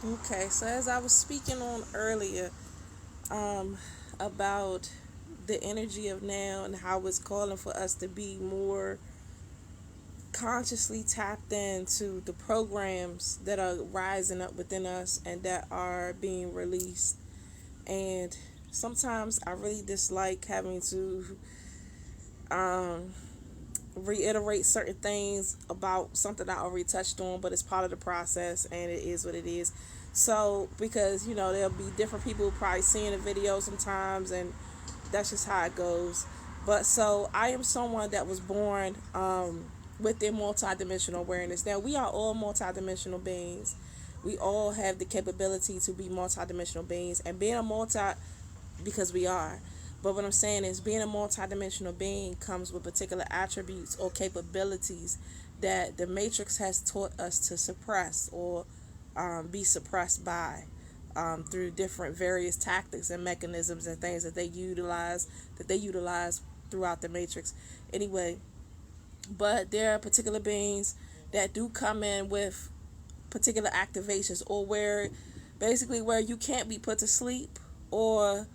Okay, so as I was speaking on earlier, about the energy of now and how it's calling for us to be more consciously tapped into the programs that are rising up within us and that are being released. And sometimes I really dislike having to um, reiterate certain things about something I already touched on, but it's part of the process and it is what it is. So, because there'll be different people probably seeing the video sometimes, and that's just how it goes. But so, I am someone that was born with their multidimensional awareness. Now, we are all multidimensional beings. We all have the capability to be multidimensional beings, and being a because we are. But what I'm saying is, being a multidimensional being comes with particular attributes or capabilities that the Matrix has taught us to suppress or be suppressed by, through different various tactics and mechanisms and things that they utilize throughout the Matrix. Anyway, but there are particular beings that do come in with particular activations, or where you can't be put to sleep, or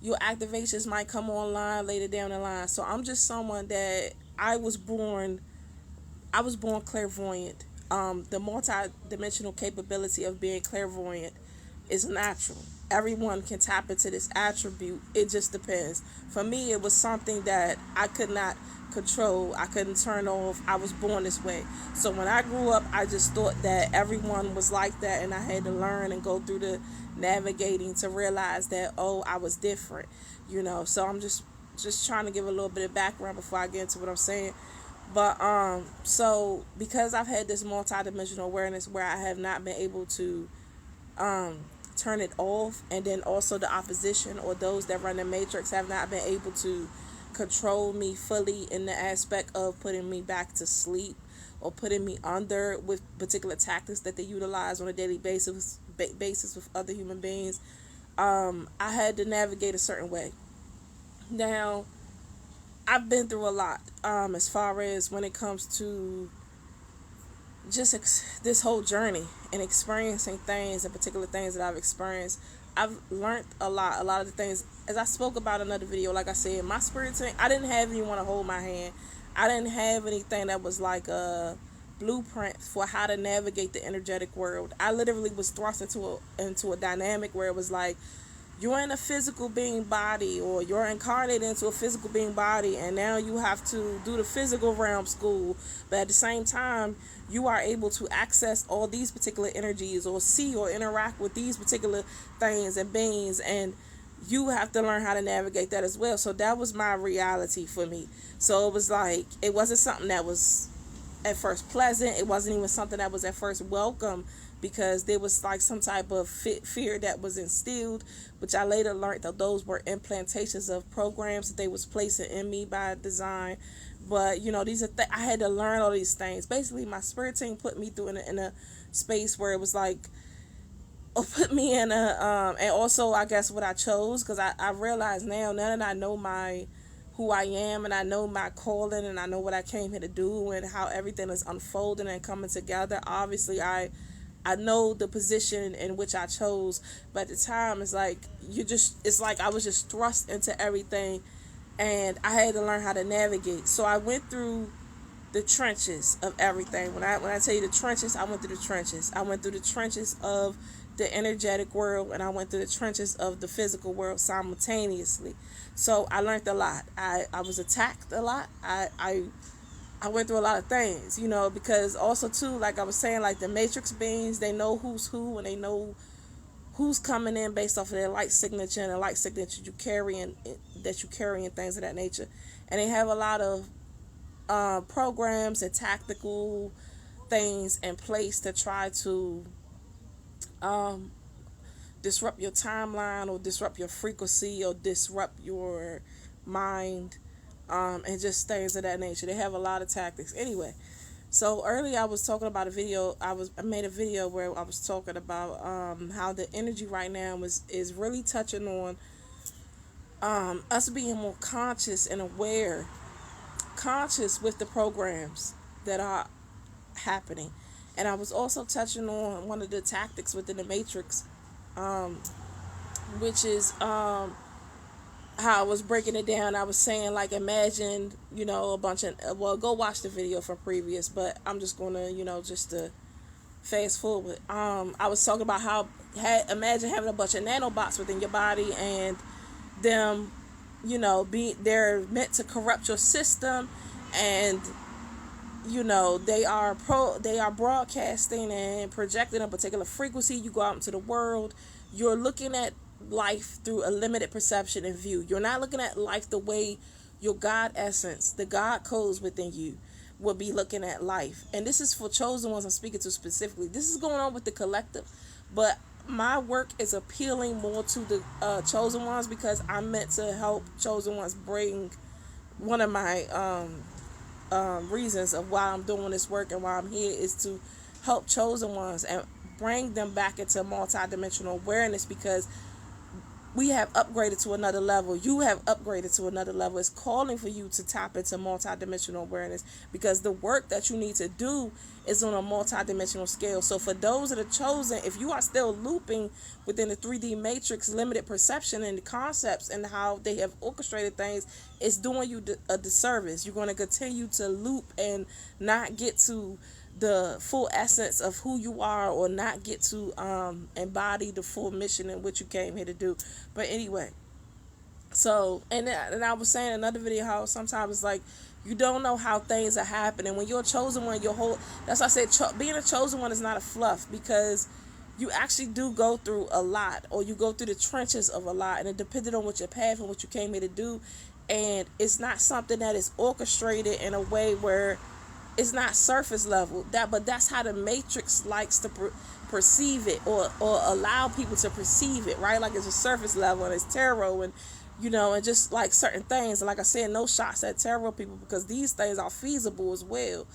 your activations might come online later down the line. So I'm just someone that I was born clairvoyant. The multi-dimensional capability of being clairvoyant is natural. Everyone can tap into this attribute. It just depends. For me, it was something that I could not control. I couldn't turn off. I was born this way. So when I grew up, I just thought that everyone was like that, and I had to learn and go through the navigating to realize that, oh, I was different. So I'm just trying to give a little bit of background before I get into what I'm saying. But so because I've had this multidimensional awareness where I have not been able to um turn it off, and then also the opposition or those that run the matrix have not been able to control me fully in the aspect of putting me back to sleep or putting me under with particular tactics that they utilize on a daily basis with other human beings. I had to navigate a certain way. Now, I've been through a lot, as far as when it comes to just this whole journey and experiencing things and particular things that I've experienced. I've learned a lot. A lot of the things, as I spoke about in another video, like I said, my spirit team, I didn't have anyone to hold my hand. I didn't have anything that was like a blueprint for how to navigate the energetic world. I literally was thrust into a dynamic where it was like, you're in a physical being body, or you're incarnated into a physical being body, and now you have to do the physical realm school, but at the same time you are able to access all these particular energies or see or interact with these particular things and beings, and you have to learn how to navigate that as well. So that was my reality for me. So it was like, it wasn't something that was at first pleasant. It wasn't even something that was at first welcome, because there was like some type of fear that was instilled, which I later learned that those were implantations of programs that they was placing in me by design. But these are I had to learn all these things. Basically, my spirit team put me through in a space where it was like, or put me in a and also I guess what I chose, because I realize now that I know my who I am, and I know my calling, and I know what I came here to do, and how everything is unfolding and coming together. Obviously, I know the position in which I chose, but at the time it's like I was just thrust into everything, and I had to learn how to navigate. So I went through the trenches of everything. When I tell you the trenches, I went through the trenches. I went through the trenches of the energetic world, and I went through the trenches of the physical world simultaneously. So I learned a lot. I was attacked a lot. I went through a lot of things, because also too, like I was saying, like the matrix beings, they know who's who, and they know who's coming in based off of their light signature, and the light signature you carry and things of that nature. And they have a lot of programs and tactical things in place to try to um, disrupt your timeline, or disrupt your frequency, or disrupt your mind, and just things of that nature. They have a lot of tactics. Anyway, so earlier I was talking about a video. I made a video where I was talking about how the energy right now is really touching on us being more conscious and aware, conscious with the programs that are happening. And I was also touching on one of the tactics within the matrix, which is how I was breaking it down. I was saying, like, imagine, a bunch of, well, go watch the video from previous, but I'm just gonna, just to fast forward. I was talking about how, imagine having a bunch of nanobots within your body, and them, they're meant to corrupt your system, and they are broadcasting and projecting a particular frequency. You go out into the world, you're looking at life through a limited perception and view. You're not looking at life the way your God essence, the God codes within you, would be looking at life. And this is for chosen ones I'm speaking to specifically. This is going on with the collective, but my work is appealing more to the chosen ones, because I'm meant to help chosen ones bring one of my reasons of why I'm doing this work and why I'm here is to help chosen ones and bring them back into multidimensional awareness, because we have upgraded to another level. You have upgraded to another level. It's calling for you to tap into multidimensional awareness, because the work that you need to do is on a multidimensional scale. So for those that are chosen, if you are still looping within the 3D matrix, limited perception and the concepts and how they have orchestrated things, it's doing you a disservice. You're going to continue to loop and not get to the full essence of who you are, or not get to embody the full mission in which you came here to do. But anyway, so and I was saying in another video how sometimes it's like you don't know how things are happening when you're a chosen one. Your whole, that's why I said being a chosen one is not a fluff, because you actually do go through a lot, or you go through the trenches of a lot, and it depended on what your path and what you came here to do. And it's not something that is orchestrated in a way where it's not surface level, but that's how the matrix likes to perceive it, or allow people to perceive it, right? Like it's a surface level, and it's tarot, and and just like certain things. And like I said, no shots at tarot people, because these things are feasible as well.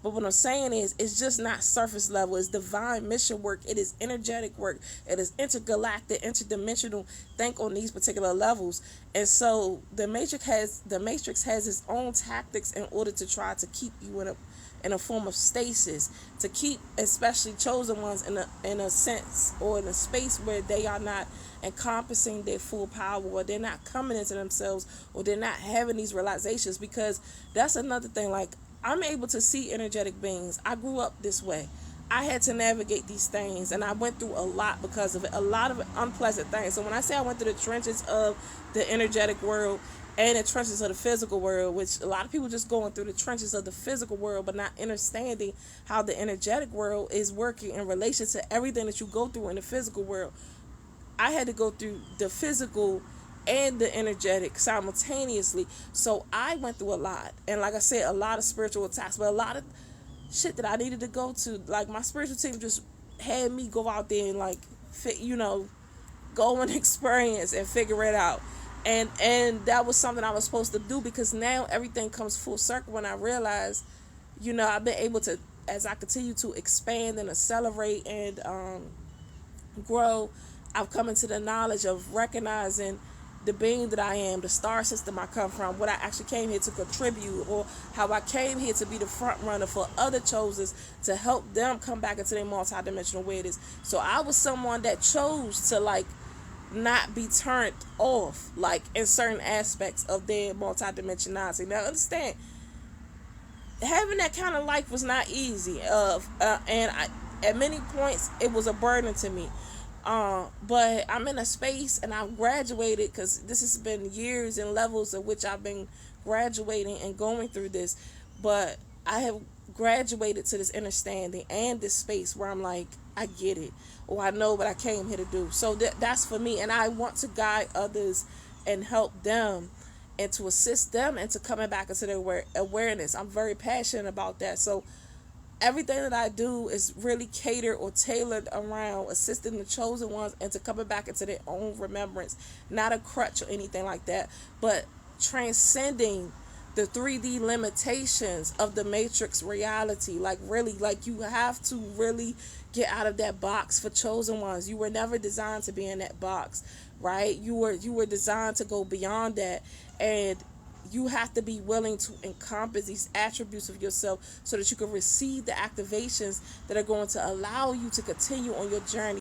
But what I'm saying is, it's just not surface level. It's divine mission work. It is energetic work. It is intergalactic, interdimensional. Think on these particular levels. And so the matrix has its own tactics in order to try to keep you in a form of stasis, to keep especially chosen ones in a sense, or in a space where they are not encompassing their full power, or they're not coming into themselves, or they're not having these realizations. Because that's another thing. Like, I'm able to see energetic beings. I grew up this way. I had to navigate these things, and I went through a lot because of it, a lot of unpleasant things. So when I say I went through the trenches of the energetic world and the trenches of the physical world, which a lot of people just going through the trenches of the physical world, but not understanding how the energetic world is working in relation to everything that you go through in the physical world. I had to go through the physical and the energetic simultaneously. So I went through a lot. And like I said, a lot of spiritual attacks, but a lot of shit that I needed to go to. Like, my spiritual team just had me go out there and, like, go and experience and figure it out. And that was something I was supposed to do, because now everything comes full circle when I realized, I've been able to, as I continue to expand and accelerate and grow, I've come into the knowledge of recognizing the being that I am, the star system I come from, what I actually came here to contribute, or how I came here to be the front runner for other chosens, to help them come back into their multidimensional awareness. So I was someone that chose to, like, not be turned off, like, in certain aspects of their multidimensionality. Now understand, having that kind of life was not easy, at many points it was a burden to me. But I'm in a space, and I've graduated, because this has been years and levels of which I've been graduating and going through this. But I have graduated to this understanding and this space where I'm like, I get it, or I know what I came here to do. So that's for me, and I want to guide others and help them, and to assist them into coming back into their awareness. I'm very passionate about that. So everything that I do is really catered or tailored around assisting the chosen ones into coming back into their own remembrance. Not a crutch or anything like that, but transcending the 3D limitations of the matrix reality. Like, really, like, you have to really get out of that box for chosen ones. You were never designed to be in that box, right? You were designed to go beyond that. And you have to be willing to encompass these attributes of yourself so that you can receive the activations that are going to allow you to continue on your journey.